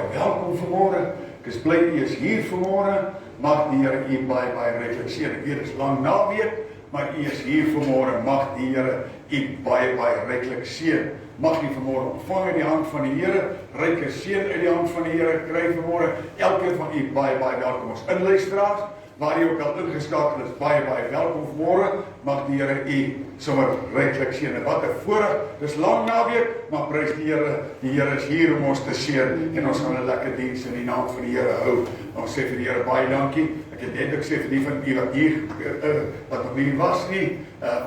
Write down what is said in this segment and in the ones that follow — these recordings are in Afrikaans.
baie welkom vanmôre. Ek is bly u is hier vanmôre. Mag die Here u baie ryklik seën. Ek weet dit is lang naweek, maar u is hier vanmôre. Mag die Here u baie ryklik seën. Mag u vanmôre ontvang in die hand van die Here, ryke seën uit die hand van die Here kry vanmôre. Elkeen van u baie welkom. Ons inluisteraars, waar u ook al ingeskakel is, baie welkom vanmôre. Mag die Here u sommer ryklik seën. Wat 'n voorreg. Dis lang naweek, maar prys die Here. Die Here is hier om ons te seën en ons gaan 'n lekker diens in die naam van die Here hou. Ons sê vir die Here baie dankie. Ek het net gesê vir die van u wat hier wat nog nie was nie.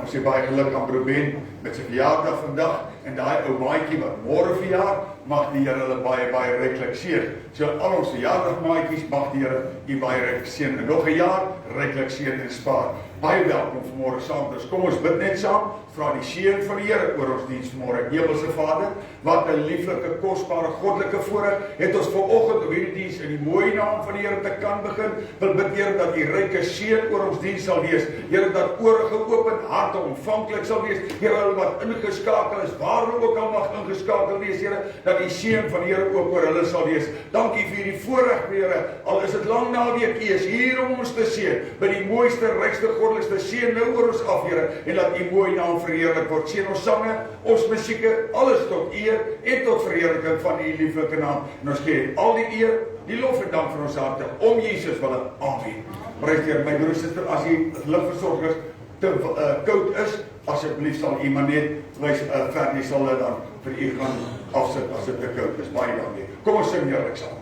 Ons sê baie geluk aan Ruben met sy verjaardag vandag en daai ou maatjie wat môre verjaar, mag die Here hulle baie ryklik seën. So al ons verjaardagmaatjies, mag die Here u baie ryklik seën en nog 'n jaar ryklik seën en spaar. Baie welkom vanmôre saam. Dus kom ons bid net saam. Vra die seën van die Here oor ons diens vanmôre. Hemelse Vader, wat 'n lieflike, kosbare, goddelike voorreg het ons vanoggend op hierdie diens in die mooi naam van die Here te kan begin. Wil bid Here dat u ryke seën oor ons diens sal wees. Here dat ore geopen, harte ontvanklik sal wees. Here hulle wat ingeskakel is, waar hulle ook al mag ingeskakel wees, Here, dat die seën van die Here ook oor hulle sal wees. Dankie vir die voorreg, Here. Al is dit lang naweek, u is hier om ons te seën. By die mooiste, rykste, goddelikste seën nou oor ons af, Here, en laat u mooi naam verheerlik word. Seën ons sange, ons musieke, alles tot eer en tot verheerliking van u lieflike naam. En ons gee al die eer, die lof en dank vir ons harte om Jesus wille. Amen. Prys die Here. My broer en suster, as u ligversorgers te koud is, asseblief sal u maar net Fernie sal dit dan vir u gaan afsit as dit te koud is. Baie dankie. Kom ons sing heerlik saam.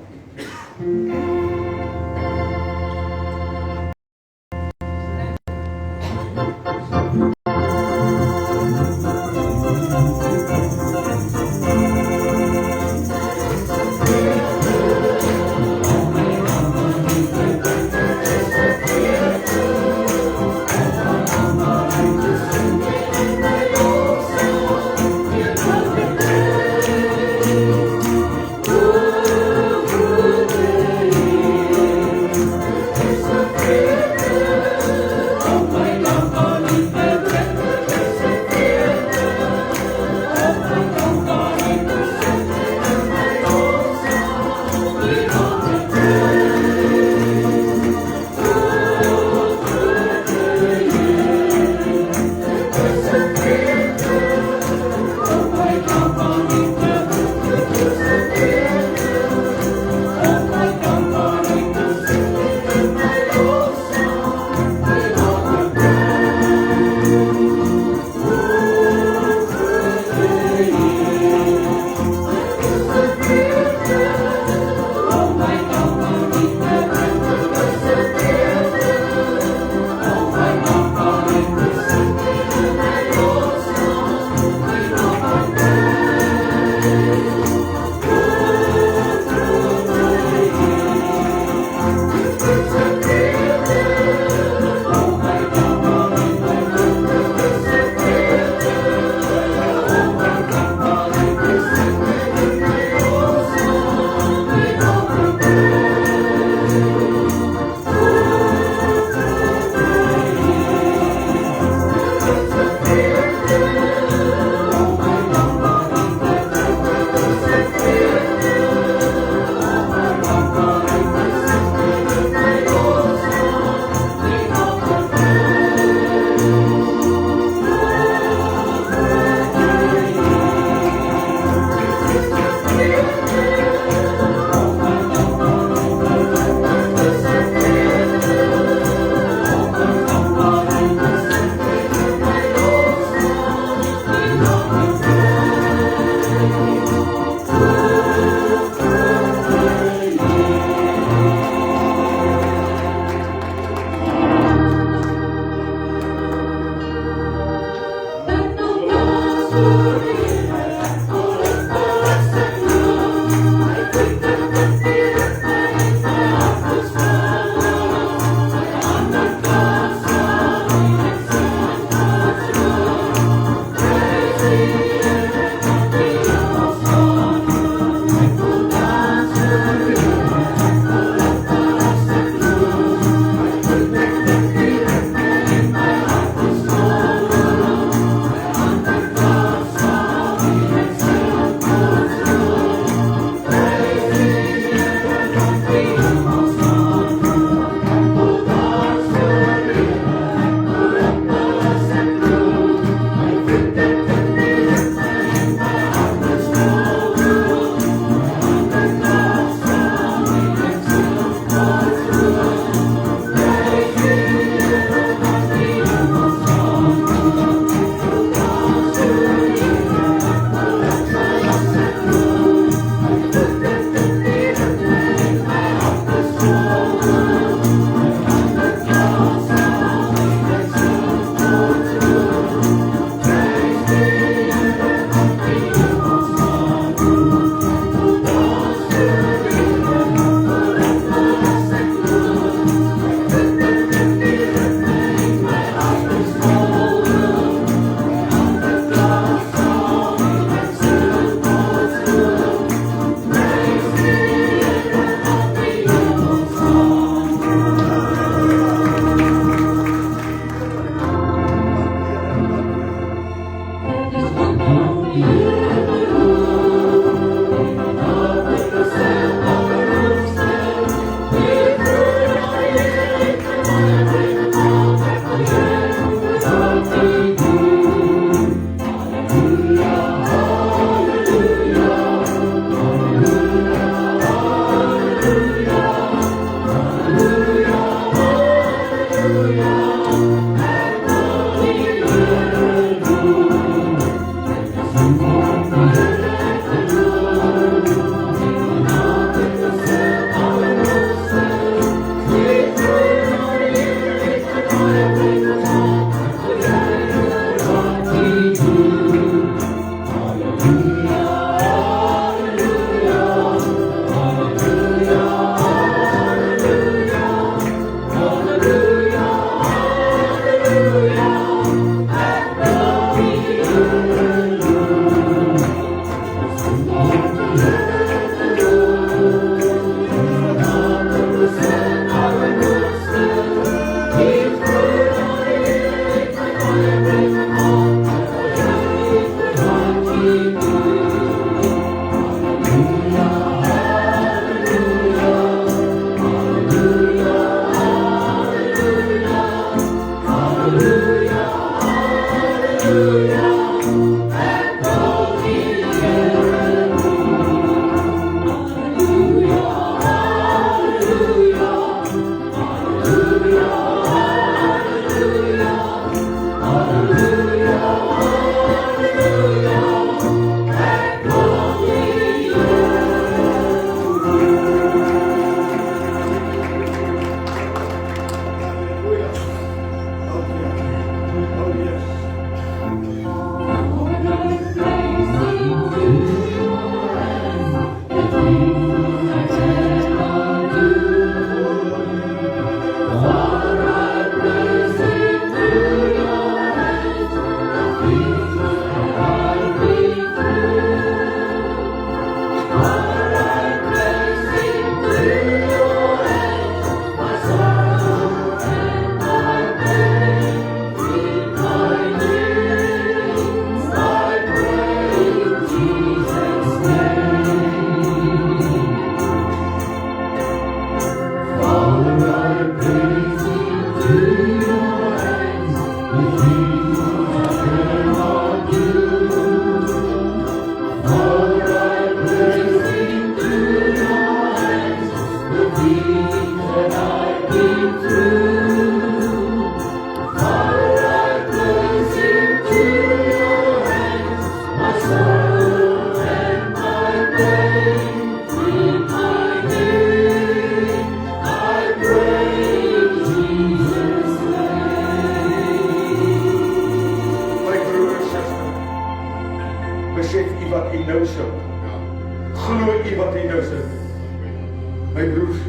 My broers,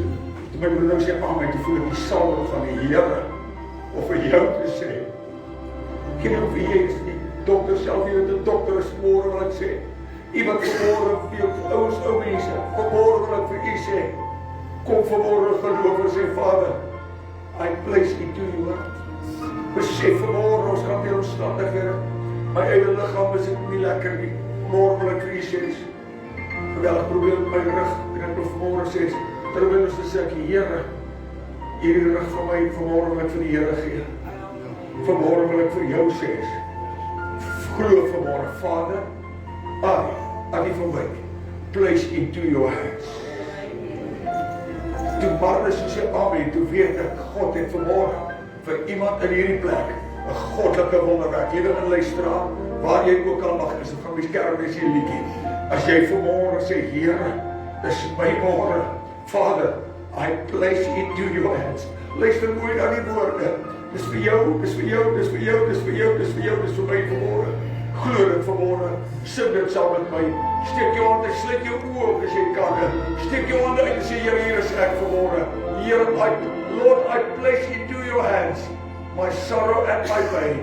toe my broer nou sê, amen, toe voel ek die salwing van die Here, of vir jou te sê, ek weet of jy is, die dokter self, jy weet die dokter is vanmorgen wil ek sê, iemand vanmorgen vir jou ouens, ou mense, vanmorgen wil ek vir u sê, kom vanmorgen geloof en sê, Vader, I place it to you, besef vanmorgen, ons gaan die omstandighede, my eie lichaam is ek nie lekker nie, morgen wil ek vir u sê, geweldig probleem met my rug, en ek wil vanmorgen sê, terwyl ons sê ek, Here, hierdie rug van my, vanmorgen wil ek vir die Here gee, vanmorgen wil ek vir jou sê, glo vanmorgen, Vader, I van my, place into your hands. Toe Barnabas sê amen, toe weet ek, God het vanmorgen, vir iemand in hierdie plek, 'n goddelike wonderwerk, liewe in luisteraar, waar jy ook al mag is, of van my skerm is hier liedjie, as jy vanmorgen sê, Here, dis my môre, Vader, I place it to your hands. Luister mooi na die woorde, dis vir jou, dis vir jou, dis vir jou, dis vir jou, dis vir jou, dis vir my vanmorgen, glo dit vanmorgen, sing dit saam met my, steek jou hande, sluit jou oë op as jy kan, steek jou hande uit en sê, Here, hier is ek vanmorgen, Here, Lord, I place it to your hands, my sorrow and my pain,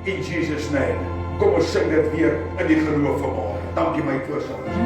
in Jesus' name. Kom ons sing dit weer in die geloof vanmorgen. Dankie my voorsangers.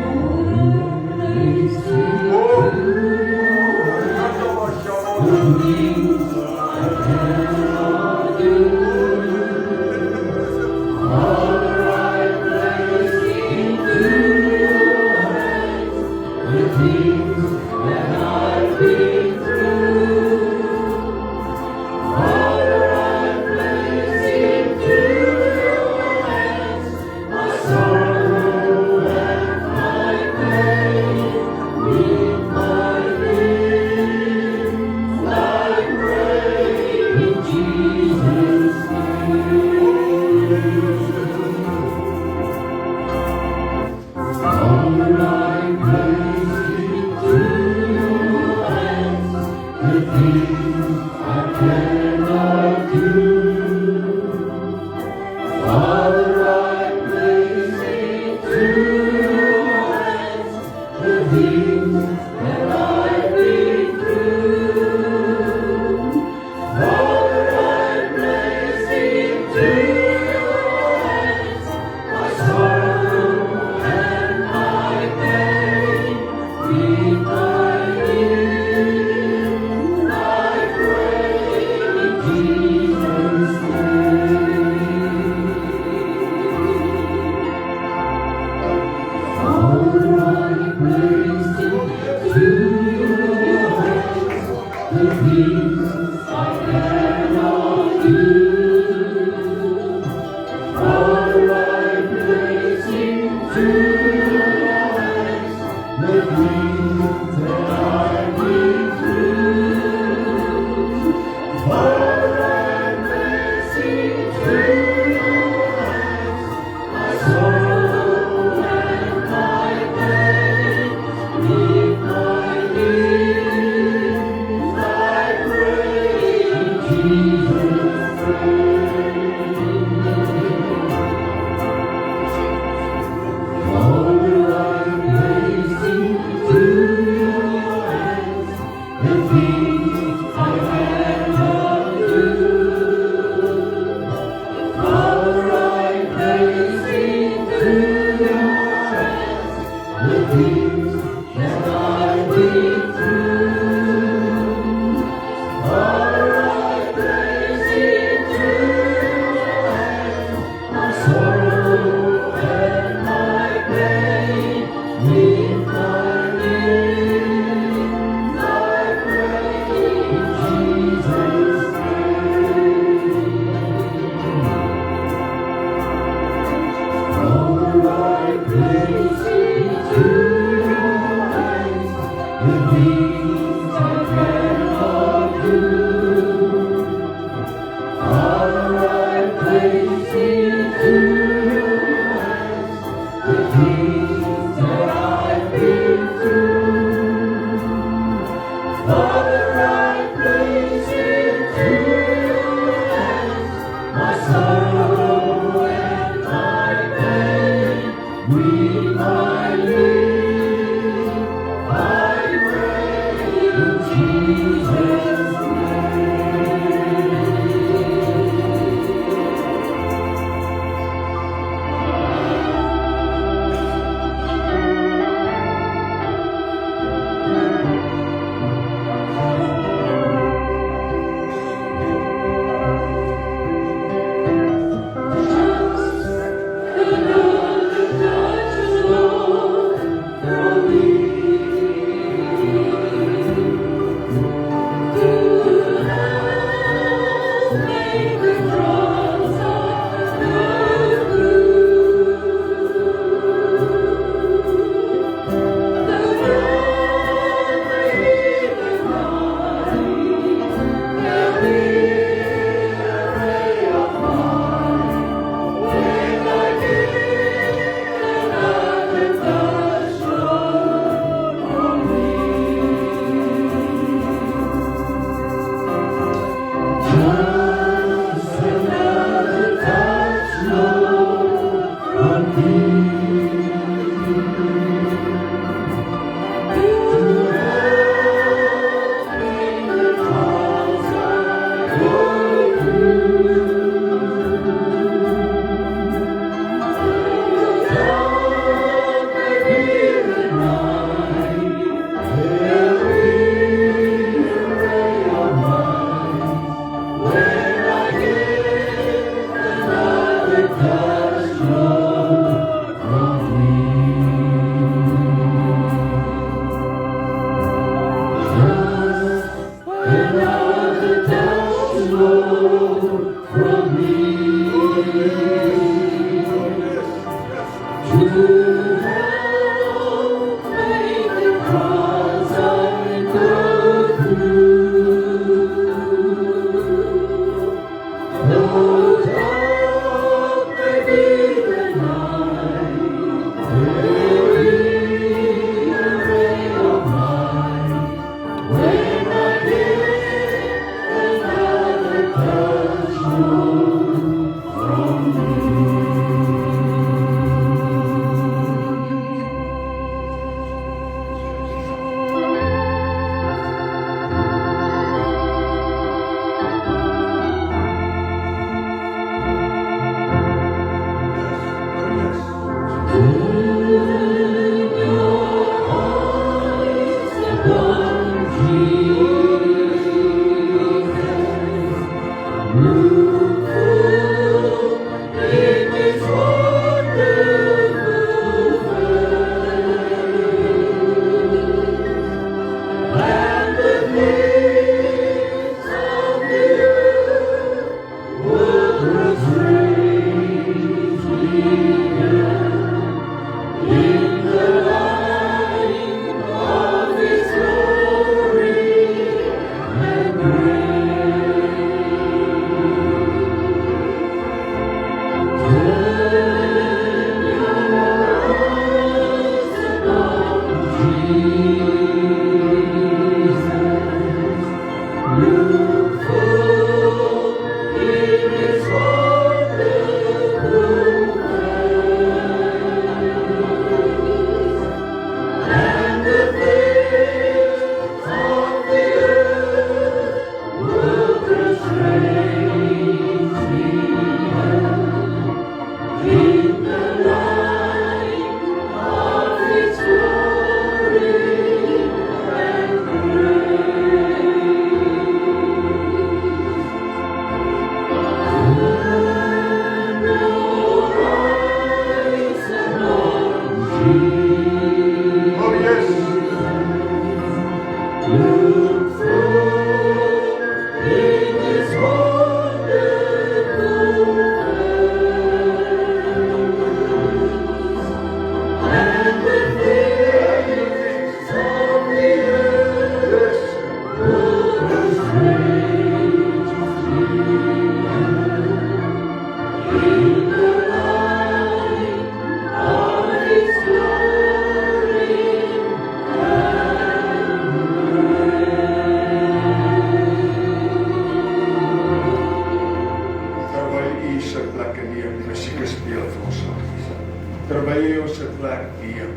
Terwyl jy ons plek neem,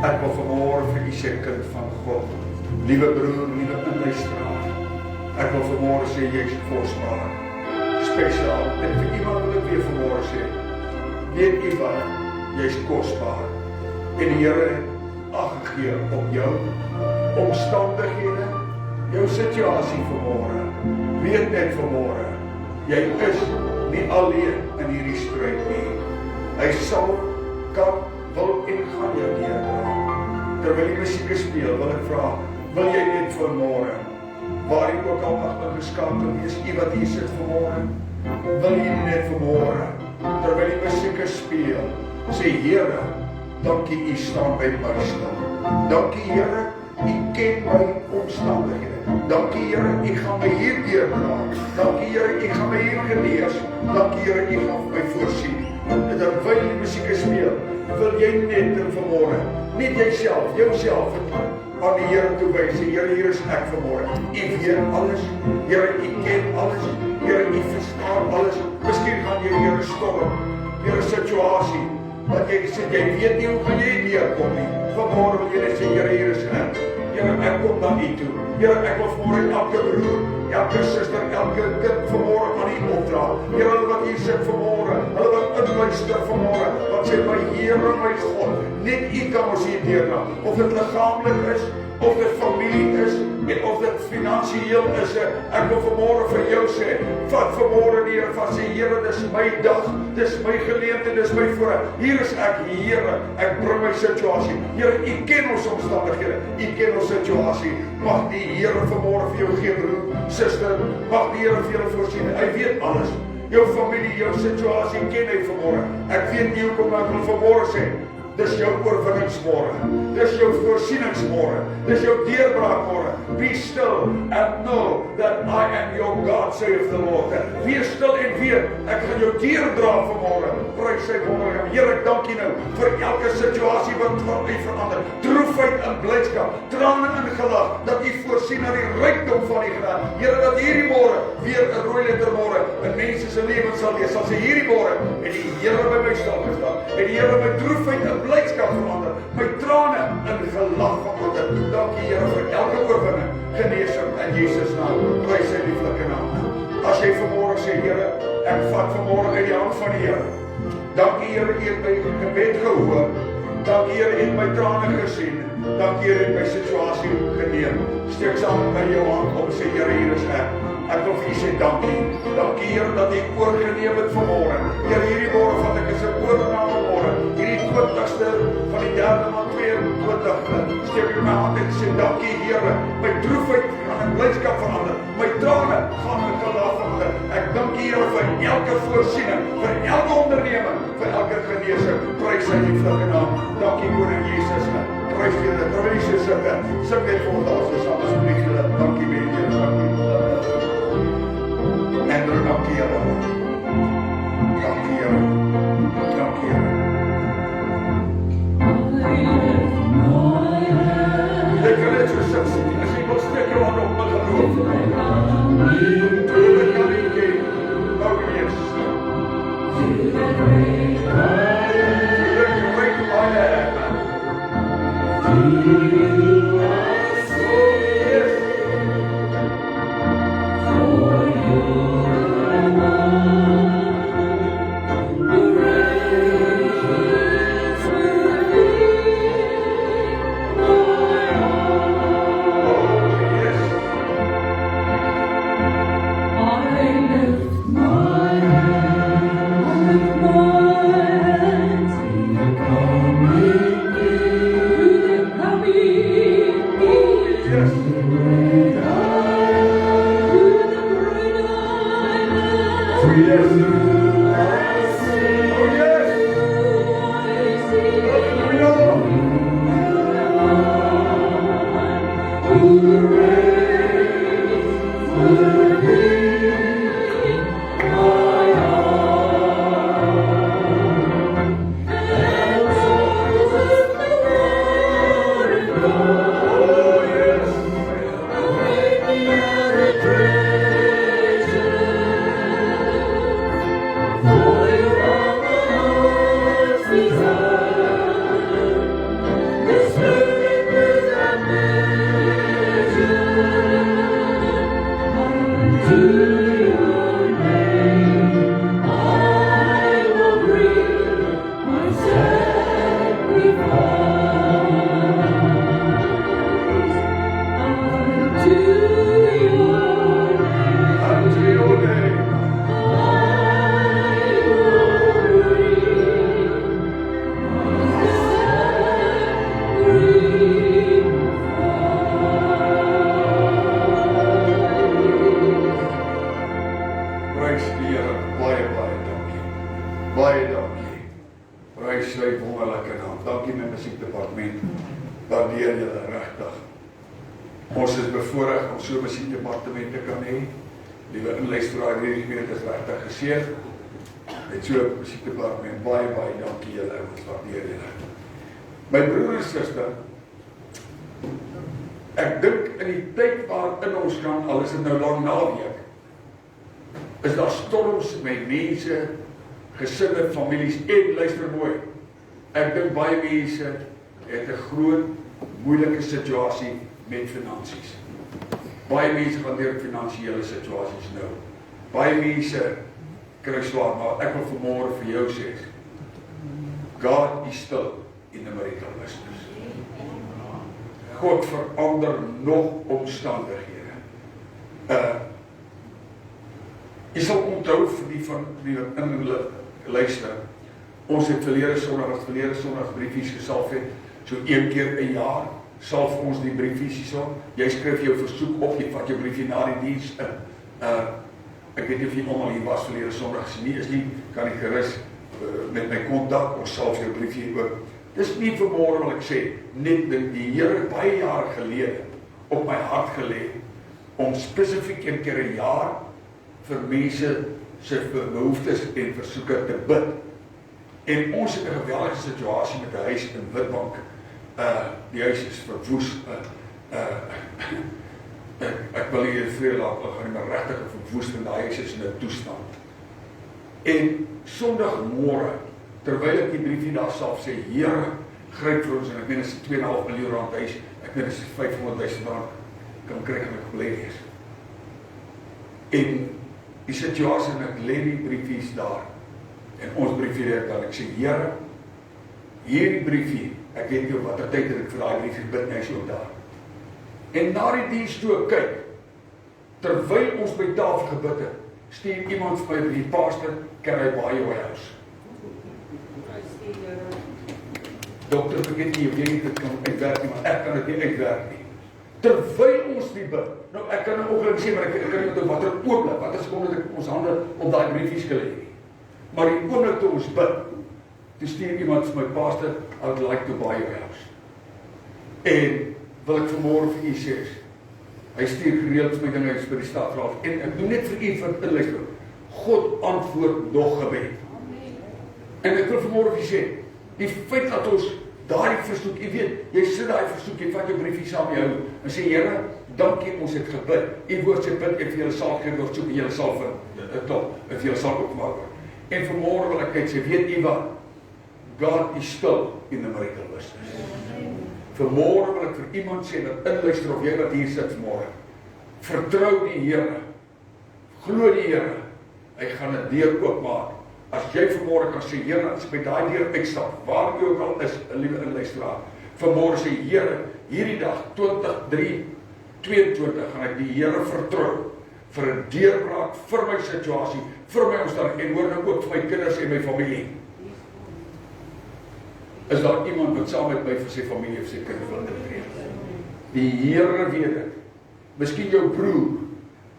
ek wil vanmôre vir u sê kind van God, liewe broer, liewe inluisteraar, ek wil vanmôre sê jy is kosbaar, spesiaal, en vir iemand wil ek weer vanmôre sê, weet u wat, jy is kosbaar, en die Here het ag gegee op jou omstandighede, jou situasie vanmôre, weet net vanmôre, jy is nie alleen in hierdie stryd nie, hy sal kan, wil en gaan jou deurdra. Terwyl die musiek speel, wil ek vra, wil jy net vanmôre, waar jy ook al mag ingeskakel wees, u wat hier sit vanmôre, wil jy net vanmôre, terwyl die musiek speel, sê Here, dankie u staan by my stil. Dankie Here, u ken my omstandighede. Dankie Here, u gaan my hier deurdra. Dankie Here, u gaan my hier genees. Dankie Here, u gaan my voorsien. En terwyl die musiek speel, wil jy net vanmôre, net jouself aan die Here toewys. Here, hier is ek vanmôre. U weet alles. Here, u ken alles. Here, u verstaan alles. Miskien gaan jy Here storm, Here situasie, wat jy sê, jy weet nie hoe gaan jy neerkom nie. Vanmôre wil jy net sê, Here, hier is ek. Here, ek kom na u toe. Here, ek wil vanmôre elke broer, elke suster, elke kind vanmôre aan u opdra. Here, hulle wat hier sit vanmôre, hulle wat inluister vanmôre, wat sê, my Here, my God, net u kan ons hier deurdra. Of dit liggaamlik is, of dit familie is, en of dit finansiëel is, ek wil vanmôre vir jou sê, vat vanmôre die Here van sê, Here, dis my dag, dis my geleentheid, dis my voorreg. Hier is ek, Here, ek bring my situasie. Here, u ken ons omstandighede, u ken ons situasie. Mag die Here vanmôre vir jou gee, broer, suster, mag die Here vir jou voorsien. Hy weet alles. Jou familie, jou situasie ken hy vanmôre. Ek weet nie hoekom, ek wil vanmôre sê, dis jou oorwinningsmôre, dis jou voorsieningsmôre, dis jou deurbraakmôre. Be still and know that I am your God, saith the Lord. Wees stil en weet, ek gaan jou deurdra vanmôre. Prys sy wonderlike naam. Here, ek dank U nou vir elke situasie wat van U verander. Droefheid en blydskap, trane en gelag, dat U voorsien aan die rykdom van U genade. Here, dat hierdie môre weer 'n rooi letter môre in mense se lewens sal wees. Sal sê hierdie môre en die Here by my stil gestaan. En die Here my droefheid en blydskap verander, my trane in gelag verander. Dankie Here vir elke oorwinning, genesing in Jesus naam. Prys sy lieflike naam. As jy vanmôre sê, Here, ek vat vanmôre uit die hand van die Here. Dankie Here, U het my gebed gehoor. Dankie Here, U het my trane gesien. Dankie Here het my situasie geneem. Steek saam met my jou hand op en sê Here, hier is ek. Ek wil vir U sê dankie. Dankie Here dat U oorgeneem het vanmôre. Here, hierdie môre vat ek as 'n oorname môre. Hierdie 20ste van die 3de maand 22. Steek ek my hand en sê dankie Here. My droefheid gaan in blydskap verander. My trane gaan in geloof verander. Ek dank U Here vir elke voorsiening, vir elke onderneming, vir elke genesing. Prys hy die vlugge naam. Dankie Koning Jesus. Prys U dit. Terwyl jy sit, sing net vir ons saam asseblief julle. Dankie mense, dankie. En dankie Here. Dankie Here. Dankie Here. Ek kan net so sit. As jy wil steek jou hand op my geloof. Doe kan ek gee. Dankie Jesus. To the great fire. My broer en suster, ek dink in die tyd waarin ons kan, al is dit nou lang naweek, is daar storms met mense, gesinne, families en luister mooi. Ek dink baie mense het 'n groot, moeilike situasie met finansies. Baie mense gaan deur finansiële situasies nou. Baie mense kry swaar, maar ek wil vanmôre vir jou sê, God is still in the miracle business. God verander nog omstandighede. Jy sal onthou vir die van wie wat in luister. Ons het verlede Sondag briefies gesalf het. So 1 keer 'n jaar salf ons die briefies hierso. Jy skryf jou versoek op, jy vat jou briefie na die diens in. Ek weet nie of jy almal hier was verlede Sondag, as nie is nie, kan jy gerus met my kontak, ons salf jou briefie ook. Dis nie vanmôre wil ek sê, net die Here baie jare gelede op my hart gelê om spesifiek 1 keer 'n jaar vir mense se behoeftes en versoeke te bid. En ons het 'n geweldige situasie met 'n huis in Witbank. Die huis is verwoes. Ek wil hier vrede laat, gaan nie regtig verwoes en daai huis is in 'n toestand. En Sondagmôre, terwyl ek die briefie daar self sê, Here, gryp vir ons, en ek meen, is 2,5 miljoen rand huis, ek meen, is 500.000 rand, kan kry en ek bly wees. En die situasie, en ek lê die briefies daar, en ons briefie daar, dan ek sê, Here, hierdie briefie ek weet nie op watter tyd het ek vir daai briefie bid nie, hy is ook daar. En na die diens toe kyk, terwyl ons by tafel gebid het, stuur iemand vir my, die pastor, can I buy your house? Dokter, ek weet nie, dit kan uitwerk nie, maar ek kan dit nie uitwerk nie. Terwyl ons die bid, nou ek kan nou ongelukkig sê, maar ek kan nie op watter oomblik, wat is omdat ek ons hande op daai briefies gelê nie. Maar die oomblik toe ons bid, toe stuur iemand vir my, pastor, I would like to buy your house. En wil ek vanmôre vir u sê, hy stuur gereeld vir my dinge by die stadraad, en ek doen net vir u van inluister, God antwoord nog gebed. En ek wil vanmôre vir u sê, die feit dat ons daardie versoek, jy weet, jy sit daai versoek, jy vat jou briefie saam met jou, en sê, Here, dankie, ons het gebid, u woord sê bid, ek vir julle sal gee, word soek, en julle sal vind, klop, en vir julle sal opmaak word. En vanmôre wil ek sê, weet u wat, God is still in the miracle business. Vanmôre wil ek vir iemand sê, dat inluister of jy wat hier sit vanmôre, vertrou die Here, glo die Here, hy gaan 'n deur oopmaak. As jy vanmôre kan sê, Here, as ek by daai deur uitstap, waar jy ook al is, 'n liewe inluisteraar, vanmôre sê, Here, hierdie dag, 2022, gaan ek die Here vertrou, vir 'n deurbraak, vir my situasie, vir my omstandighede, en hoor nou ook vir my kinders en my familie. Is daar iemand wat saam met my vir sy familie of sy kinders wil intree? Die Here weet dit. Miskien jou broer,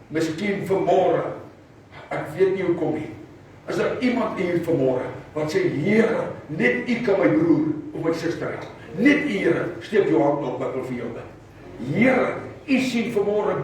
miskien vanmôre, ek weet nie hoe kom nie. Is daar iemand hier vanmôre wat sê, Here, net u kan my broer of my suster help. Net u, Here, steek jou hand op, ek wil vir jou bid. Here, u sien vanmôre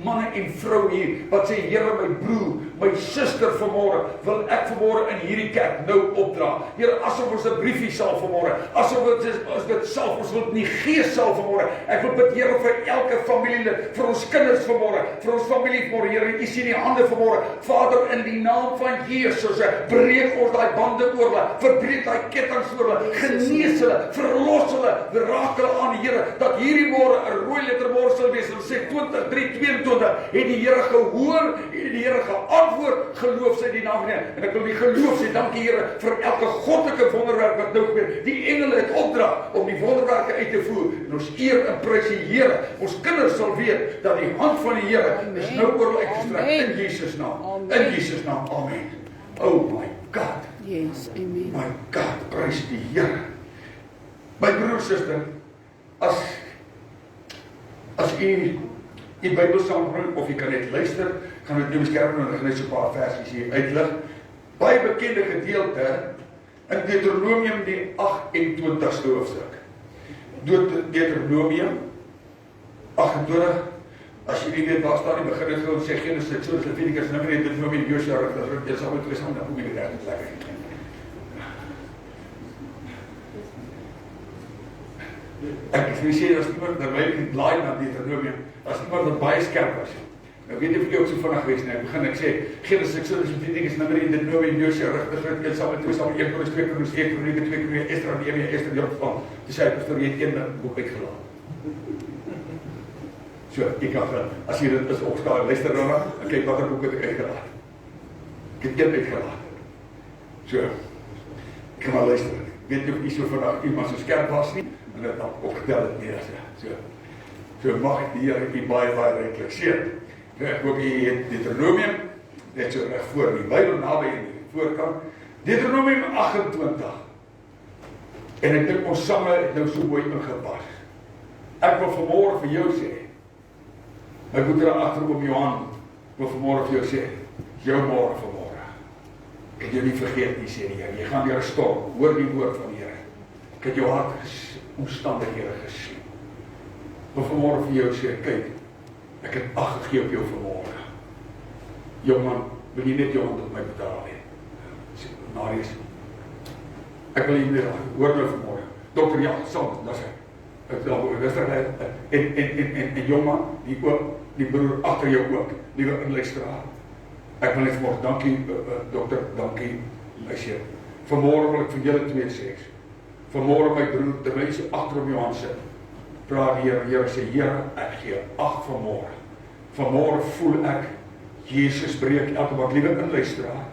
manne en vroue hier wat sê, Here, my broer, my suster vanmôre, wil ek vanmôre in hierdie kerk nou opdra. Here, asof ons 'n briefie sal vanmôre, asof dit self, ons wil dit nie gees sal vanmôre. Ek wil bid, Here, vir elke familielid, vir ons kinders vanmôre, vir ons familie vanmôre, Here, u sien die hande vanmôre. Vader, in die naam van Jesus, breek ons daai bande oor hulle, verbreek daai kettinge oor hulle, genees hulle, verlos hulle, raak hulle aan, Here, dat hierdie môre 'n rooi letter môre sal wees. Ons sê 23:22 het die Here gehoor, het die Here geantwoord, geloof sy die naam van die Here. En ek wil die geloof sê, dankie Here vir elke goddelike wonderwerk wat nou gebeur. Die engele het opdrag om die wonderwerke uit te voer. En ons eer en prys die Here. Ons kinders sal weet dat die hand van die Here is nou oor hulle uitgestrek in Jesus naam. In Jesus naam. Amen. Oh my God. Yes, amen. My God, prys die Here. My broer en suster, as u Bybel saambring, of jy kan net luister, gaan dit nie beskerm en ek gaan net so 'n paar versies hier uitlig. Baie bekende gedeelte in Deuteronomium die 28ste hoofstuk. Deuteronomium 28, as jy nie weet waar staan die begin het gou sê Genesis, Exodus, Levitikus, Numeri, Deuteronomium, Josua, dit sal met twee saam, dan kom jy dit lekker. Ek wil sê, as iemand terwyl ek laai na Deuteronomium, as iemand wat baie skerp was, nou weet jy vir jy ook so vinnig wees, nou begin ek sê, Genesis, Exodus, Levitikus, Numeri, Deuteronomium, Josua, Rigter, 1 Samuel, 2 Samuel, 1 Korintiërs, 2 Korintiërs, 1 Kronieke, 2 Kronieke, Ester, Nehemia, Ester, Jobs, dis hy pastoor, jy het een boek uitgelaat. So, ek kan, as jy dit is opstaan, luister nou na, en kyk watter boek het ek uitgelaat. Ek het een uitgelaat. So, ek kan maar luister. Weet jy of jy so vandag iemand so skerp was nie, en dit dan opgetel het nie, so mag ek die Here die baie ryklik seën. Ek hoop jy het Deuteronomium, net so reg voor die Bybel naby in die voorkant, Deuteronomium 28, en ek dink ons sange het nou so mooi ingepas. Ek wil vanmôre vir jou sê, my broeder agterom Johan, wil vanmôre vir jou sê, jou môre vanmôre, ek het jou nie vergeet nie, sê die Here, jy gaan deur 'n storm, hoor die woord van die Here, ek het jou hart omstandighede gesien. Wil vanmôre vir jou sê, kyk, ek het ag gegee op jou vanmôre. Jongman, wil jy net jou hand op my betaal hê? Marius, ek wil jy net hoor nou vanmôre. Dokter, ja, saam, dat is hy. En jongman, die broer agter jou ook, liewe inluisteraar. Ek wil net vanmôre, dankie dokter, dankie meisje. Vanmôre wil ek vir julle twee sê. Vanmôre my broer, terwyl jy so agterom Johan sit, praat die Here sê, Here, ek gee ag vanmôre. Vanmôre voel ek Jesus breek elke wat liewe inluisteraar.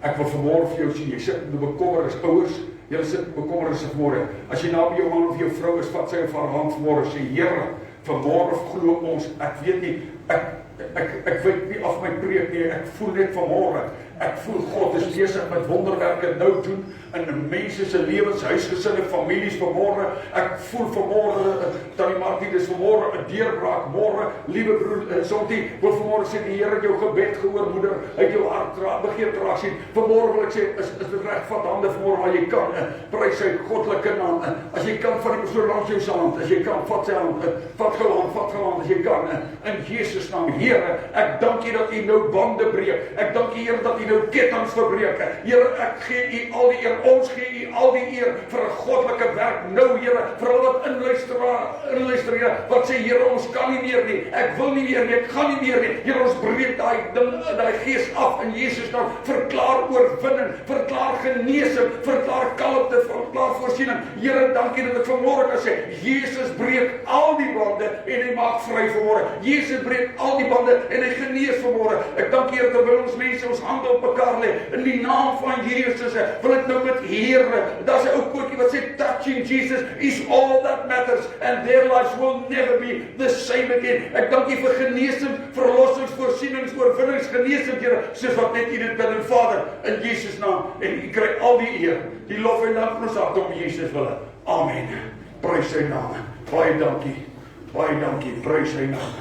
Ek wil vanmôre vir jou sê, jy sit in bekommer as ouers, Julle sit bekommernis vanmôre. As jy naby jou man of jou vrou is, vat sy of haar hand vanmôre, sê Here, vanmôre glo ons, ek weet nie, ek weet nie af my preek nie, ek voel net vanmôre, ek voel God is besig met wonderwerke nou doen in mense se lewens, huisgesinne, families vanmôre. Ek voel vanmôre, Tannie Martie, dis vanmôre 'n deurbraak, môre, liewe broer, Sontie, wil vanmôre sê die Here het jou gebed gehoor, moeder, uit jou hart begin te raak sien. Vanmôre wil ek sê, is dit reg, vat hande vanmôre waar jy kan, prys sy goddelike naam. As jy kan, van die persoon langs jou se hand, as jy kan, vat sy hand, vat gou hand, as jy kan, in Jesus naam. Here, ek dank U dat U nou bande breek. Ek dank U, Here, dat U nou kettinge verbreek. Here, ek gee U al die eer, ons gee U al die eer vir 'n goddelike werk nou, Here, vir al wat inluister, Here, wat sê, Here, ons kan nie meer nie, ek wil nie meer nie, ek gaan nie meer nie. Here, ons breek daai gees af in Jesus naam. Verklaar oorwinning, verklaar genesing, verklaar kalmte, verklaar voorsiening. Here, dankie dat ek vanmôre kan sê, Jesus breek al die bande en hy maak vry vanmôre. Jesus breek al die bande en hy genees vanmôre. Ek dank Here, terwyl ons mense ons hande op mekaar lê in die naam van Jesus, wil ek nou met Here, daar's 'n ou koortjie wat sê, touching Jesus is all that matters and their lives will never be the same again. Ek dank U vir genesing, verlossings, voorsienings, oorwinnings, genesing, Here, soos wat net U dit kan doen, Vader, in Jesus naam. En U kry al die eer, die lof en dank vir ons hart om Jesus wille. Amen. Prys sy naam. Baie dankie. Baie dankie. Prys sy naam.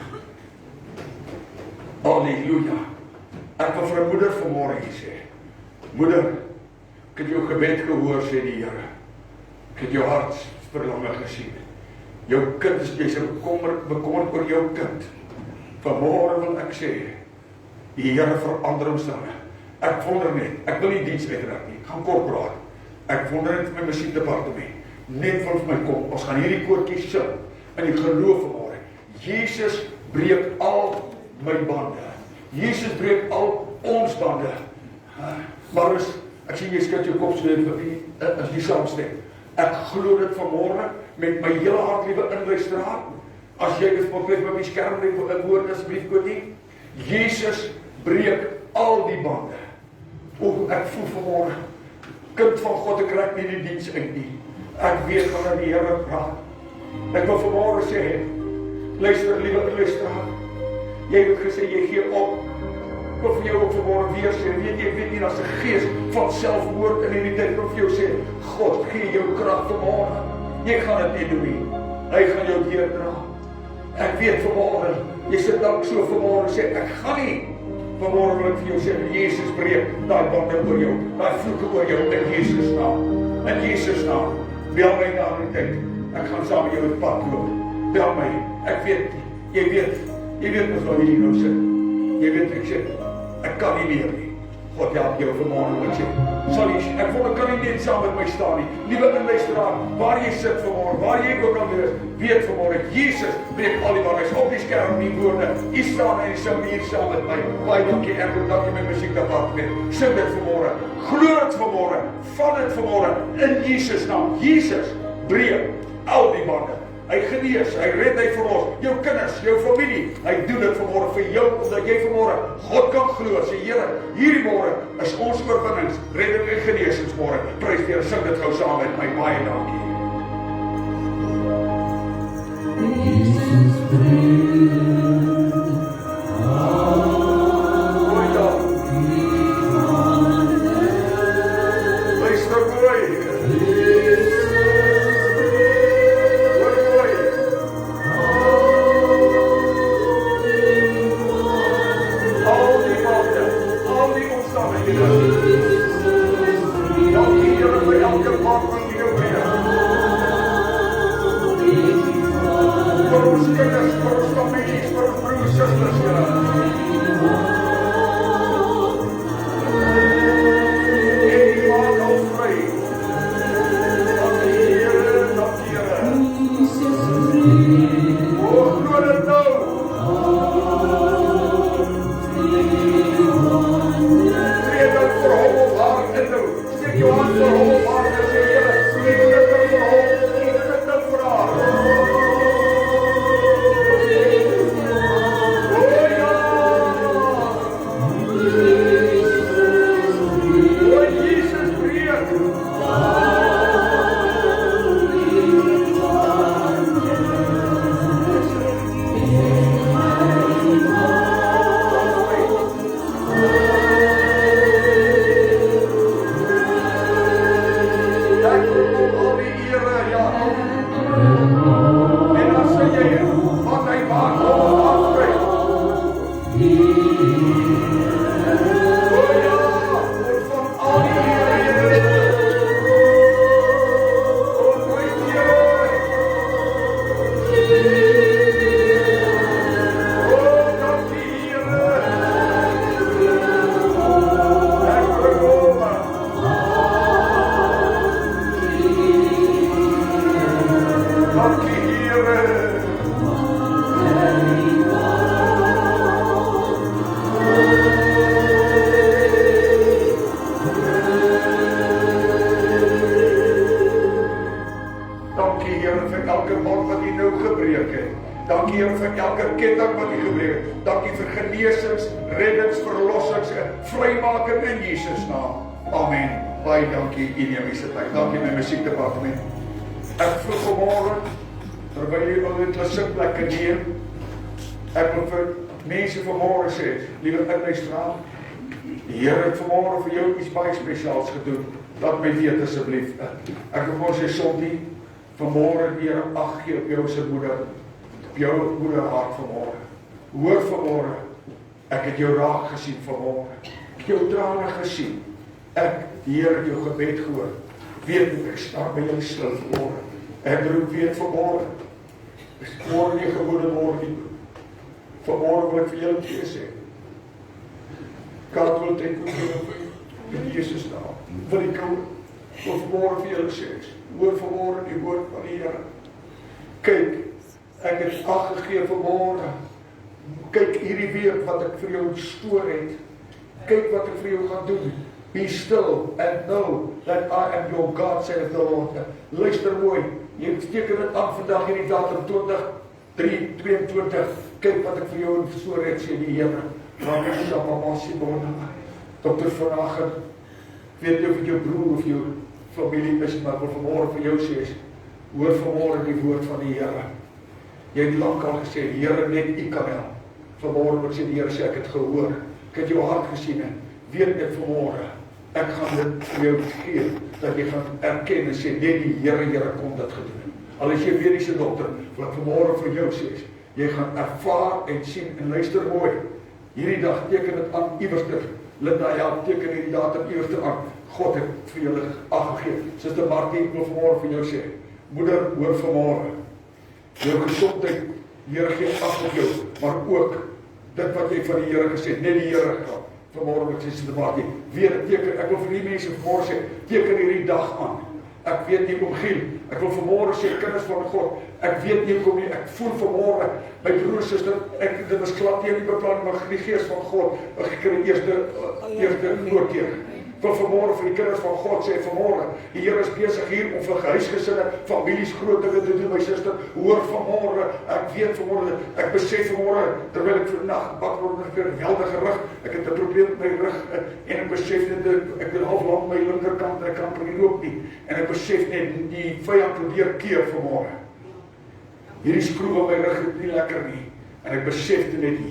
Halleluja. Ek wil vir 'n moeder vanmôre hier sê. Moeder, ek het jou gebed gehoor, sê die Here. Ek het jou hartsverlange gesien. Jou kind is jy's bekommerd oor jou kind. Vanmôre wil ek sê, die Here verander omstandighede. Ek wonder net, ek wil nie diens uitraak nie, ek gaan kort praat. Ek wonder net vir my musiekdepartement, net van my kom, ons gaan hierdie koortjies sing, in die geloof vanmôre. Jesus breek al my bande. Jesus breek al ons bande. Maar ek sien jy skud jou kop so as die saamstem. Ek glo dit vanmôre met my hele hart, liewe inluisteraar. As jy dit op my skerm lê vir 'n woord asseblief Kotie. Jesus breek al die bande. Ek voel vanmôre, kind van God, ek raak nie die diens uit nie. Ek weet wanneer die Here praat. Ek wil vanmôre sê, luister liewe luisteraar. Jy het gesê jy gee op. Ek wil vir jou ook vanmôre weer sê, weet nie, daar's 'n gees van selfmoord in hierdie tyd. Ek wil vir jou sê, God gee jou krag vanmôre. Jy gaan dit nie doen nie. Hy gaan jou deurdra. Ek weet vanmôre, jy sit dalk so vanmôre sê, ek gaan nie. Vanmôre wil ek vir jou sê, Jesus breek daai bande oor jou, daai vloeke oor jou in Jesus naam. In Jesus naam. Bel my na die tyd. Ek gaan saam met jou op pad loop. Bel my. Ek weet, jy weet mos waar jy nou sit. Jy weet ek sê, ek kan nie meer nie. God help jou vanmôre moet sê. Ek voel ek kan nie net saam met my staan nie. Liewe inluisteraar, waar jy sit vanmôre, waar jy ook al wees, weet vanmôre, Jesus breek al die bande. Op die skerm die woorde. U staan en sing hier saam met my. Baie dankie en dankie my musiekdepartement. Sing dit vanmôre. Glo dit vanmôre. Vat dit vanmôre in Jesus naam. Jesus breek al die bande. Hy genees, hy red, hy verlos. Jou kinders, jou familie. Hy doen dit vanmôre vir jou, omdat jy vanmôre God kan glo. Sê Here, hierdie môre is ons oorwinnings, redding en genesings môre. Prys die Here, sing dit gou saam met my. Baie dankie. Jesus for ons families, vir ons elke ketting wat U gebreek het. Dankie vir genesings, reddings, verlossings, vrymaking in Jesus naam. Amen. Baie dankie, U neem U se tyd. Dankie my musiekdepartement. Ek vroeg vanmôre, terwyl jy al dit sitplekke neem, ek wil vir mense vanmôre sê, liewe inluisteraar, die Here het vanmôre vir jou iets baie spesiaals gedoen. Laat my weet asseblief. Ek wil vir sê Sondie, vanmôre die Here ag gee op jou se moeder, op jou moederhart vanmôre. Hoor vanmôre, ek het jou raak gesien vanmôre. Ek het jou trane gesien. Die Here het jou gebed gehoor. Weet ek staan by jou stil vanmôre. Ek roep weet vanmôre. Môre nie gewone môre nie. Vanmôre wil ek vir julle sê. God wil dit doen in Jesus naam. Wil ek wil vanmôre vir julle sê. Hoor vanmôre die woord van die Here. Kyk, ek het ag gegee vanmôre. Kyk hierdie week wat ek vir jou gestoor het. Kyk wat ek vir jou gaan doen. Be still and know that I am your God, saith the Lord. Luister mooi, jy teken dit aan vandag hierdie datum 20/3/22. Kyk wat ek vir jou gestoor het, sê die Here. Dokter Vanagen, weet jy of jou broer of jou familie is, maar wil vanmôre vir jou sê, hoor vanmôre die woord van die Here. Jy het lank al gesê, Here net U kan help. Vanmôre wat sê die Here sê, ek het gehoor, ek het jou hart gesien en weet net vanmôre, ek gaan dit vir jou gee, dat jy gaan erken en sê, net die Here kon dit gedoen. Al is jy mediese dokter, wat vanmôre vir jou sê, jy gaan ervaar en sien en luister mooi. Hierdie dag teken dit aan iewerster. Linda, ja, teken hierdie datum iewerster aan. God het vir julle aangegee. Suster Martie, ek wil vanmôre vir jou sê, moeder, hoor vanmôre. Jou gesondheid, die Here gee ag op jou, maar ook dit wat jy van die Here gesê het, net die Here gaan. Vanmôre wat sê Suster Martie, weer teken, ek wil vir die mense vanmôre sê, teken hierdie dag aan. Ek weet nie om Giel, ek wil vanmôre sê, kinders van God, ek weet nie kom nie, ek voel vanmôre, my broer, suster, dit was glad nie in die beplanning, maar die Gees van God, ek kry eerste voorkeer. Ek wil vanmôre vir die kinders van God sê, vanmôre, die Here is besig hier om vir huisgesinne, families groot dinge te doen, my suster, hoor vanmôre, ek weet vanmôre, ek besef vanmôre, terwyl ek vandag bak word met 'n geweldige rug, ek het 'n probleem met my rug, en ek besef net, ek wil half lank my linkerkant, ek kan nie loop nie, en ek besef net, die vyand probeer keer vanmôre. Hierdie skroef op my rug is nie lekker nie, en ek besef net net die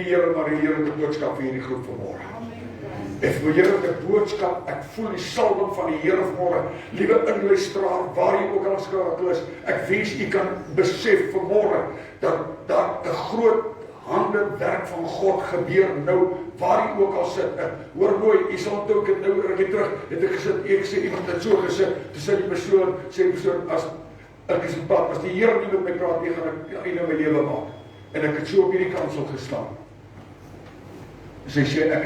Here, maar die Here het 'n boodskap vir hierdie groep vanmôre. En vir julle 'n boodskap, ek voel die salwing van die Here vanmôre, liewe inluisteraar, waar jy ook al skakel is, ek wens u kan besef vanmôre, dat daar 'n groot handewerk van God gebeur nou, waar jy ook al sit. Hoor mooi, jy sal onthou, ek het nou 'n rukkie terug, het ek gesit, ek sê, iemand het so gesit, toe sê die persoon, as ek is op pad, as die Here nie met my praat, nie gaan ek einde my lewe maak. En ek het so op hierdie kansel gestaan. Sy sê, ek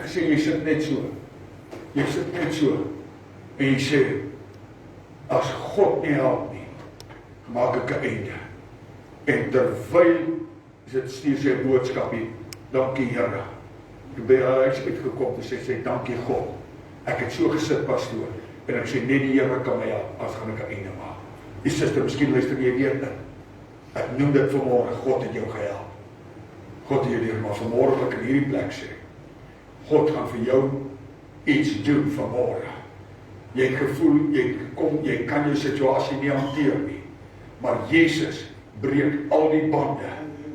sê, jy sit net so. Jy sit net so. En jy sê, as God nie help nie, maak ek 'n einde. En terwyl dit stuur sy boodskap hier, dankie Here. Toe by haar huis uitgekom, toe sê, dankie God. Ek het so gesit, pastoor. En ek sê, net die Here kan my help, as gaan ek 'n einde maak. Die suster, miskien luister jy weer dit. Ek noem dit vanmôre, God het jou gehelp. God het jou deur, maar vanmôre wil ek in hierdie plek sê, God gaan vir jou iets doen vanmôre. Jy het gevoel, jy kan jou situasie nie hanteer nie, maar Jesus breek al die bande.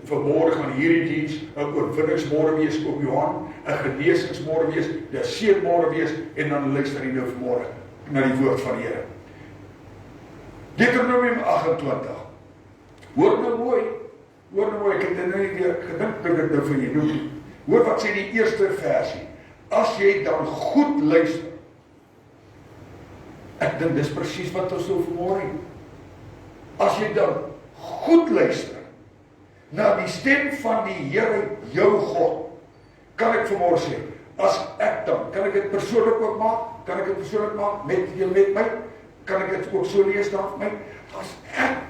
Vanmôre gaan hierdie diens 'n oorwinningsmôre wees op Johan, 'n genesingsmôre wees, 'n seënmôre wees, en dan luister jy nou vanmôre na die woord van die Here. Deuteronomium 28. Hoor nou mooi, ek het nou nie weer gedink dat ek nou vir jy noem. Hoor wat sê die eerste versie. As jy dan goed luister. Ek dink dis presies wat ons nou vanmôre het. As jy dan goed luister na die stem van die Here, jou God, kan ek vanmôre sê, as ek dan, kan ek dit persoonlik ook maak, met my, kan ek dit ook so lees dan vir my,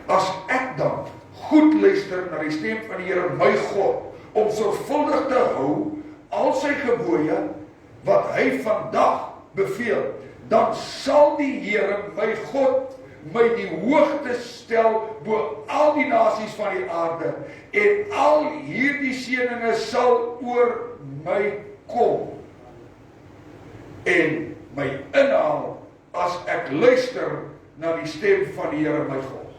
as ek dan goed luister na die stem van die Here, my God, om sorgvuldig te hou al sy gebooie wat hy vandag beveel, dan sal die Here, my God, my die hoogte stel bo al die nasies van die aarde, en al hierdie seëninge sal oor my kom, en my inhaal as ek luister na die stem van die Here my God.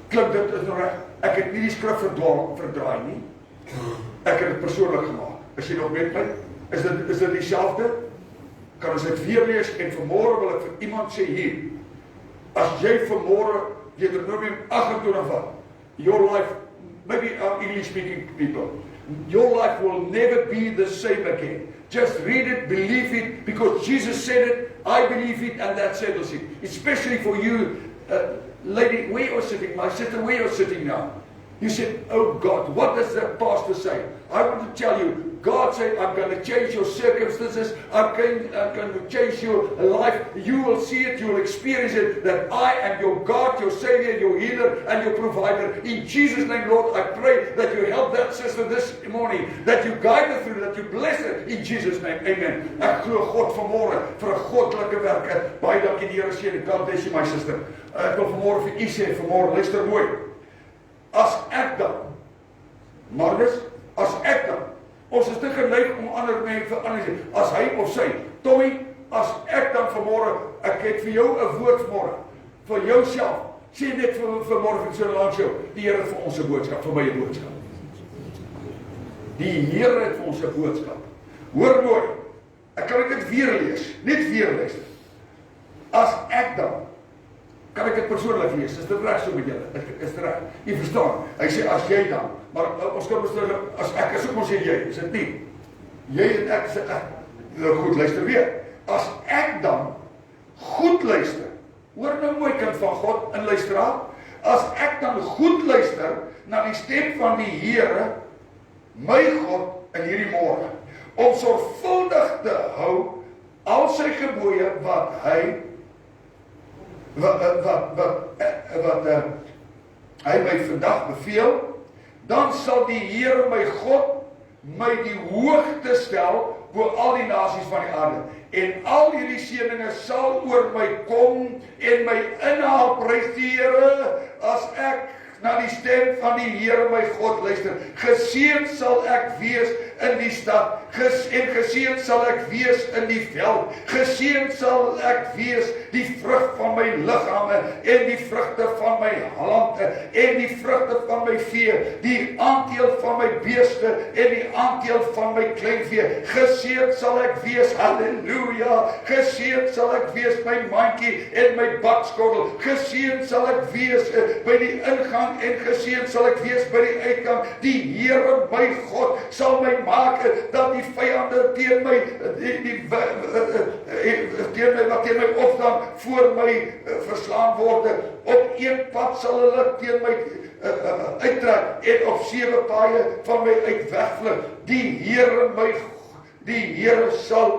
Klink dit is reg? Ek het nie die skrif verdraai nie. Ek het dit persoonlik gemaak. Is jy nog met my? Is dit dieselfde? Kan ons dit weer lees en vanmôre wil ek vir iemand sê hier. As jy vanmôre Deuteronomium 28 vat, your life, maybe English speaking people, your life will never be the same again. Just read it, believe it, because Jesus said it, I believe it, and that settles it. Especially for you, lady, where you're sitting, my sister, where you're sitting now. You said, oh God, what does that pastor say? I want to tell you, God said, I'm going to change your circumstances, I'm going to change your life. You will see it, you will experience it, that I am your God, your Savior, your healer, and your provider. In Jesus' name, Lord, I pray that you help that sister this morning, that you guide her through, that you bless her, in Jesus' name, amen. Ek glo God vanmôre vir 'n goddelike werk. Baie dankie die Here seën. God bless you, my sister. Ek wil vanmôre vir u sê, vanmôre, luister mooi. As ek dan, Marcus, as ek dan, ons is te geneig om ander mense vir ander sê, as hy of sy, Tommy, as ek dan vanmôre, ek het vir jou 'n woord vanmôre, vir jouself, sê net vir môre vir so langs jou, die Here het vir ons 'n boodskap, vir my 'n boodskap. Die Here het vir ons 'n boodskap. Hoor mooi, ek kan dit weer lees, net weer lees. As ek dan, kan ek dit persoonlik lees, is dit reg so met julle? Is dit reg? Jy verstaan, hy sê as jy dan, maar ons kan besluit, as ek is ook ons sê jy, is dit nie? Jy en ek sê ek, nou goed, luister weer, as ek dan goed luister, hoor nou mooi kind van God, in luisteraar, as ek dan goed luister, na die stem van die Here, my God, in hierdie môre, om sorgvuldig te hou, al sy gebooie wat hy hy my vandag beveel, dan sal die Here my God my die hoogte stel bo al die nasies van die aarde, en al hierdie seëninge sal oor my kom, en my inhaal, prys die Here, as ek na die stem van die Here my God luister. Geseën sal ek wees in die stad, en geseën sal ek wees in die veld. Geseën sal ek wees die vrug van my liggame, en die vrugte van my hande, en die vrugte van my vee, die aandeel van my beeste, en die aandeel van my kleinvee. Geseën sal ek wees, halleluja. Geseën sal ek wees my mandjie en my bakskottel. Geseën sal ek wees by die ingang, en geseën sal ek wees by die uitgang. Die Here my God sal my maak dat die vyande teen my wat teen my opstaan voor my verslaan word. Op een pad sal hulle teen my uittrek, en op 7 paaie van my uitwegvlug. Die Here sal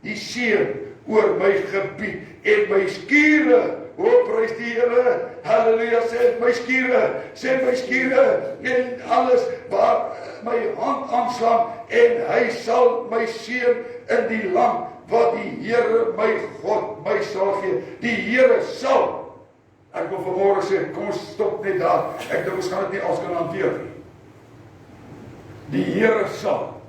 die seën oor my gebied en my skure. O, prys die Here, halleluja, sê my skure, en alles waar my hand aanslaan, en hy sal my seën in die land, wat die Here my God my sal gee. Die Here sal, ek wil vanmôre sê, kom ons stop net daar, ek dink ons gaan dit nie als kan hanteer nie. Die Here sal,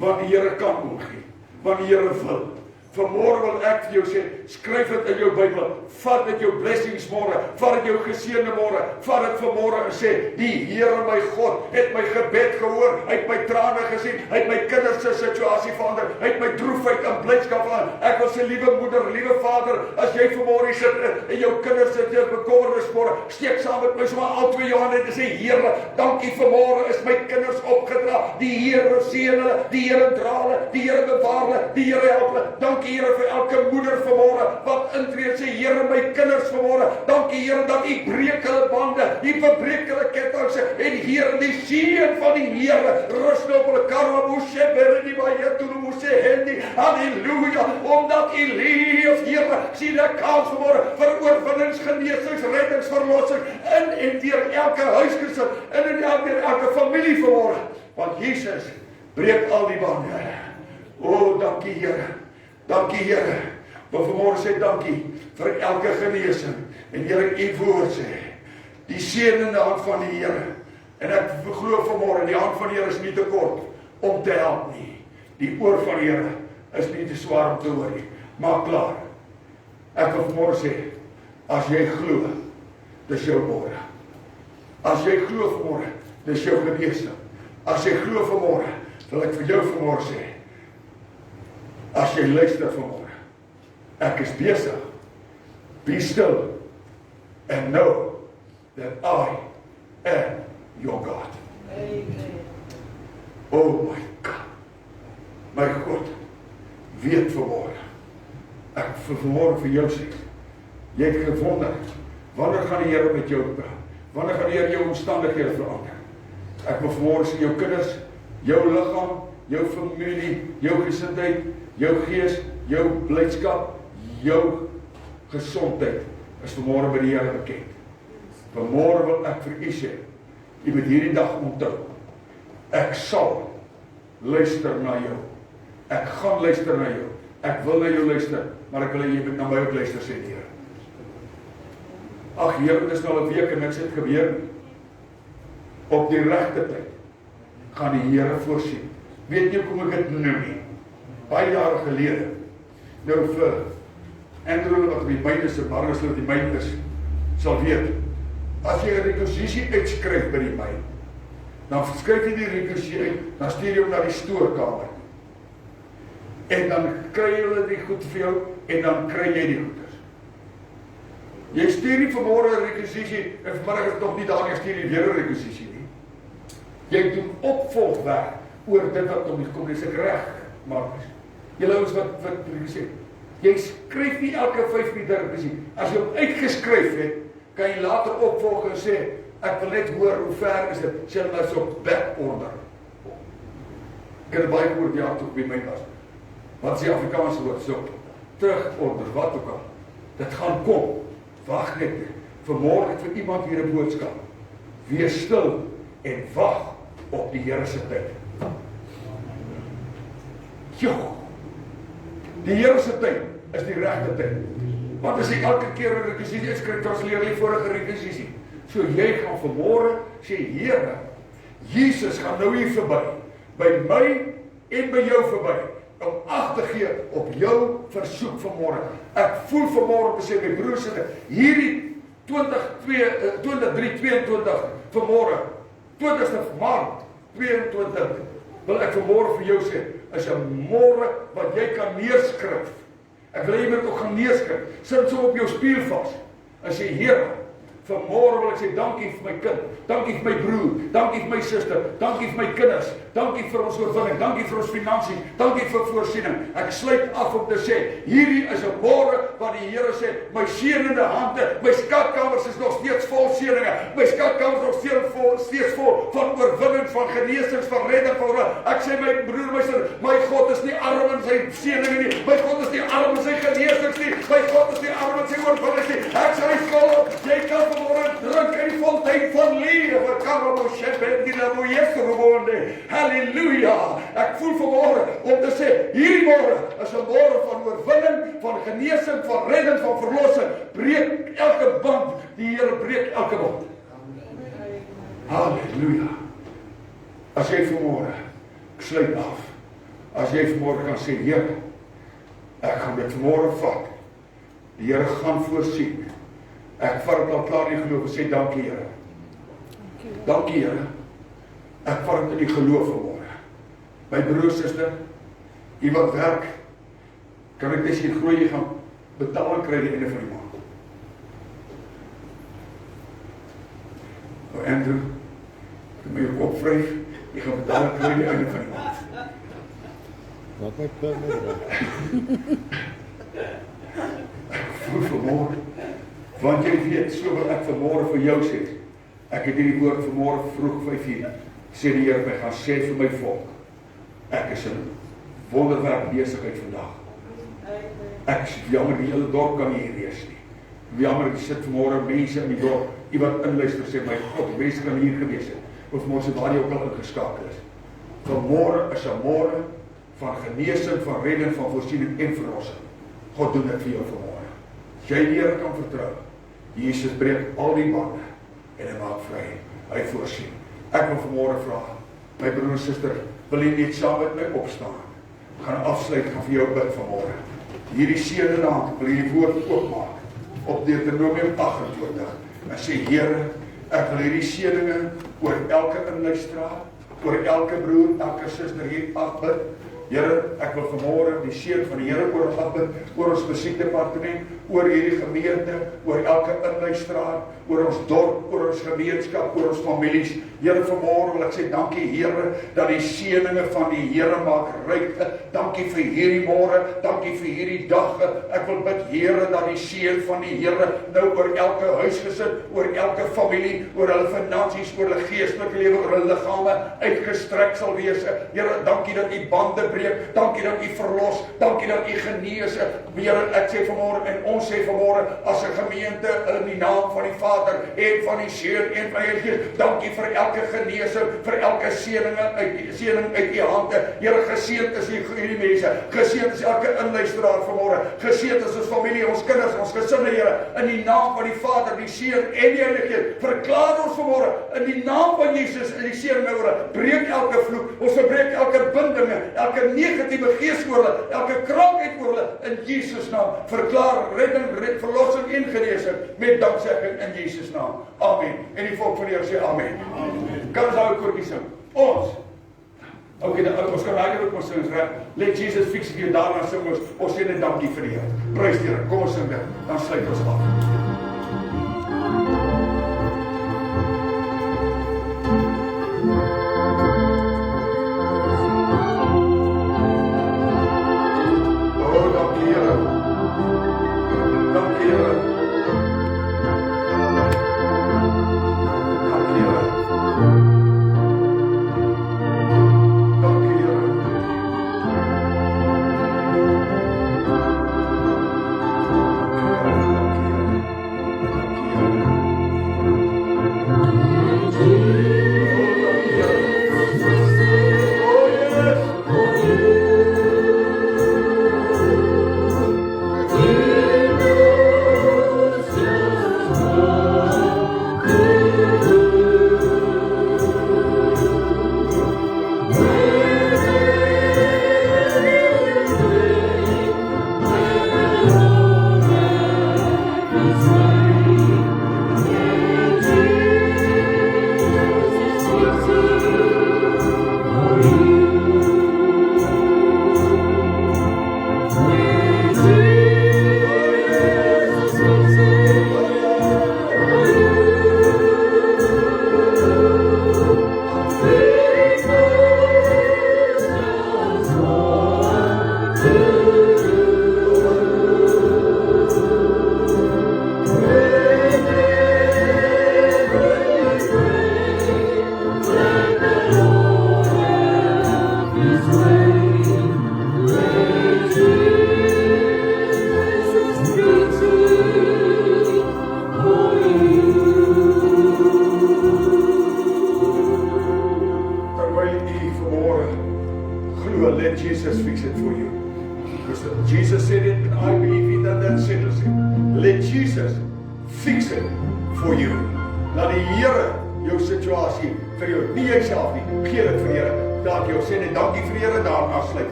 wat die Here kan omgee, wat die Here wil. Vanmôre wil ek vir jou sê, skryf dit in jou Bybel, vat dit jou blessings môre, vat dit jou geseënde môre, vat dit vanmôre en sê, die Here my God het my gebed gehoor, hy het my trane gesien, hy het my kinders se situasie verander, hy het my droefheid en blydskap verander. Ek wil sê, liewe moeder, liewe vader, as jy vanmôre sit en jou kinders sit hier bekommernis môre, steek saam met my sommer al 2 jou hande en sê, Here, dankie vanmôre is my kinders opgedra, die Here seën hulle, die Here dra hulle, die Here bewaar hulle, die Here help hulle. Dankie Here vir elke moeder vanmôre wat intree sê, Here my kinders vanmôre, dankie Here dat U breek hulle bande, U verbreek hulle kettinge, en Here die seën van die Here rus nou op hulle karaboshe bereni baie toe sê hendi, halleluja, omdat U leef, Here, sien ek kans vanmôre vir oorwinnings, genesings, reddings, verlossing in en deur elke huisgesin, in en deur elke familie vanmôre, want Jesus breek al die bande. O, dankie Here. Dankie Here, wil vanmôre sê dankie vir elke genesing. En Here, U woord sê, die seën in die hand van die Here. En ek glo vanmôre, die hand van die Here is nie te kort om te help nie. Die oor van die Here is nie te swaar om te hoor nie. Maak klaar. Ek wil vanmôre sê, as jy glo, dis jou môre. As jy glo vanmôre, dis jou genesing. As jy glo vanmôre, wil ek vir jou vanmôre sê, as jy luister vanmôre, ek is besig. Be still and know that I am your God. Amen. Oh my God. My God, weet vanmôre. Ek vir vanmôre vir jou sê, jy het gewonder, wanneer gaan die Here met jou praat? Wanneer gaan die Here jou omstandighede verander? Ek wil vanmôre sê, jou kinders, jou liggaam, jou familie, jou gesindheid, jou gees, jou blydskap, jou gesondheid is vanmôre by die Here bekend. Vanmôre wil ek vir u sê, u moet hierdie dag onthou. Ek sal luister na jou. Ek gaan luister na jou. Ek wil na jou luister, maar ek wil jy moet na my ook luister, sê die Here. Ag Here, dit is nou 'n week en niks het gebeur nie. Op die regte tyd gaan die Here voorsien. Weet jy hoe ek dit noem nie? Baie jare gelede, nou vir Andrew wat die myn is, en Margus wat die myn is, sal weet, as jy 'n rekwisisie uitskryf by die myn, dan skryf jy die rekwisisie uit, dan stuur jy hom na die stoorkamer. En dan kry hulle die goed vir jou, en dan kry jy die goeders. Jy stuur nie vanmôre 'n rekwisisie, en vanmiddag is nog nie daar, jy stuur nie weer 'n rekwisisie nie. Jy doen opvolgwerk oor dit wat om die kom, dis ek reg, Markus. Julle ouens wat sê, jy skryf nie elke 5 minute rekwisisie. As jy hom uitgeskryf het, kan jy later opvolg en sê, ek wil net hoor hoe ver is dit, sê hulle maar so back order. Ek het baie gehoor die jaar toe by my was. Wat is die Afrikaanse woord? So, terug order, wat ook al. Dit gaan kom. Wag net. Vanmôre het vir iemand hier 'n boodskap. Wees stil en wag op die Here se tyd. Jo. Die Here se tyd is die regte tyd. Want as jy elke keer 'n rekwisisie skryf, transleer jy vorige rekwisisie. So jy gaan vanmôre sê, Here, Jesus gaan nou hier verby, by my en by jou verby, om ag te gee op jou versoek vanmôre. Ek voel vanmôre om te sê, my broers en hierdie 2022 vanmôre, 20ste Maart 22, wil ek vanmôre vir jou sê, is 'n môre wat jy kan neerskryf. Ek wil jy moet ook gaan neerskryf. Sit so op jou spieël vas. As jy Here, vanmôre wil ek sê dankie vir my kind, dankie vir my broer, dankie vir my suster, dankie vir my kinders, dankie vir ons oorwinning, dankie vir ons finansies, dankie vir voorsiening. Ek sluit af om te sê, hierdie is 'n môre wat die Here sê, my seënende hande, my skatkamers is nog steeds vol seëninge, my skatkamers is nog steeds vol van oorwinning, van genesings, van redding, van ek sê my broer, my suster, my God is nie arm in sy seëninge nie, my God is nie arm in sy genesings nie, my God is nie arm in sy oorwinning nie. Ek sê hy vol, jy kan vanmôre drink in die fontein van lewe, wat kan ons sê, die naam van Jesus gewonde. Halleluja. Ek voel vanmôre om te sê, hierdie môre is 'n môre van oorwinning, van genesing, van redding, van verlossing. Breek elke band, die Here breek elke band. Halleluja. As jy vanmôre, ek sluit af, as jy vanmôre kan sê, Here, ek gaan dit vanmôre vat. Die Here gaan voorsien. Ek vat dit al klaar in die geloof en sê, dankie Here. Dankie Here. Ek vat dit in die geloof vanmôre. My broer, suster, jy wat werk, kan ek dis hier groei, jy gaan betaling kry die einde van die maand. Nou Andrew, jy moet jou kop vryf, jy gaan betaling kry die einde van die maand. Laat my punt met Ek voel vanmôre, want jy weet, so wat ek vanmôre vir jou sê, ek het hierdie woord vanmôre vroeg 5:00, sê die Here, my gaan sê vir my volk, ek is 'n wonderwerk besigheid vandag. Ek is jammer, die hele dorp kan nie hier wees nie. Jammer, die sit vanmôre mense in die dorp, iemand inluister, sê my God, die mense kan hier gewees het, of vanmôre sê waar jy ook al ingeskakel is. Vanmôre is 'n môre van genesing, van redding, van voorsiening en verlossing. God doen dit vir jou vanmôre. As jy die Here kan vertrou, Jesus breek al die bande en hy maak vry. Hy voorsien. Ek wil vanmôre vra, my broer en suster, wil jy net saam met my opstaan? Gaan afsluit, gaan vir jou bid vanmôre. Hierdie seënende hand, wil jy die woord oopmaak op Deuteronomium 28 en sê, Here, ek wil hierdie seëninge oor elke inluisteraar, oor elke broer, elke suster hier afbid. Here, ek wil vanmôre die seën van die Here oor ons afbid, oor ons musiekdepartement, oor hierdie gemeente, oor elke inluisteraar, oor ons dorp, oor ons gemeenskap, oor ons families. Here, vanmôre wil ek sê dankie Here dat die seëninge van die Here maak ryk. Dankie vir hierdie môre, dankie vir hierdie dag. Ek wil bid Here dat die seën van die Here nou oor elke huisgesin, oor elke familie, oor hulle finansies, oor hulle geestelike lewe, oor hulle liggame uitgestrek sal wees. Here, dankie dat U bande breek, dankie dat U verlos, dankie dat U genees. Here, ek sê vanmôre en ons sê vanmôre as 'n gemeente in die naam van die Vader en van die Seun en van die Heilige Gees, dankie vir elke genesing, vir elke seëning uit U hande. Here, geseënd is hierdie mense, geseënd is elke inluisteraar vanmôre, geseënd is ons familie, ons kinders, ons gesinne, Here, in die naam van die Vader, die Seun en die Heilige Gees. Verklaar ons vanmôre in die naam van Jesus en die Seun nou, breek elke vloek, ons verbreek elke bindinge, elke negatiewe gees oor hulle, elke krankheid oor hulle in Jesus naam. Verklaar redding, verlossing en genesing met danksegging in Jesus naam. Amen. En die volk van die Here sê amen. Kan ons nou 'n koortjie sing? Ons. Okay, ons kan daai ook ons sing reg. Let Jesus fix it. Daarna sing ons sê net dankie vir die Here. Prys die Here. Kom ons sing dit. Dan sluit ons af.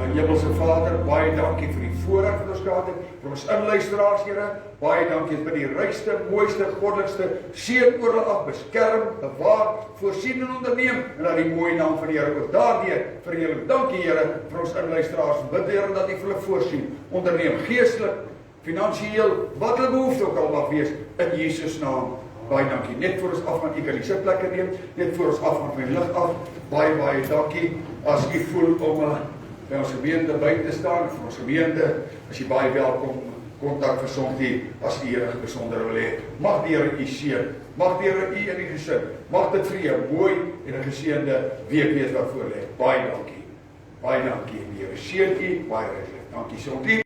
Hemelse Vader, baie dankie vir die voorreg wat ons gehad het, vir ons inluisteraars, Here, baie dankie vir die rykste, mooiste, goddelikste, seën oor hulle af, beskerm, bewaar, voorsien en onderneem, en dat die mooie naam van die Here ook daardeur vir julle. Dankie, Here, vir ons inluisteraars, bid, Here, dat U vir hulle voorsien, onderneem, geestelik, finansiëel, wat hulle behoefte ook al mag wees, in Jesus naam. Baie dankie. Net voor ons afgaan, U kan die sitplekke neem, net voor ons afgaan van die lig af, baie dankie, as U voel om by ons gemeente by te staan, vir ons gemeente, as jy baie welkom, kontak vir sommige, as U enige besondere wil hê. Mag die Here U seën, mag die Here U in die gesin, mag dit vir U 'n mooi en 'n geseënde week wees wat voor lê. Baie dankie, en die Here seën U, baie ryklik. Dankie, so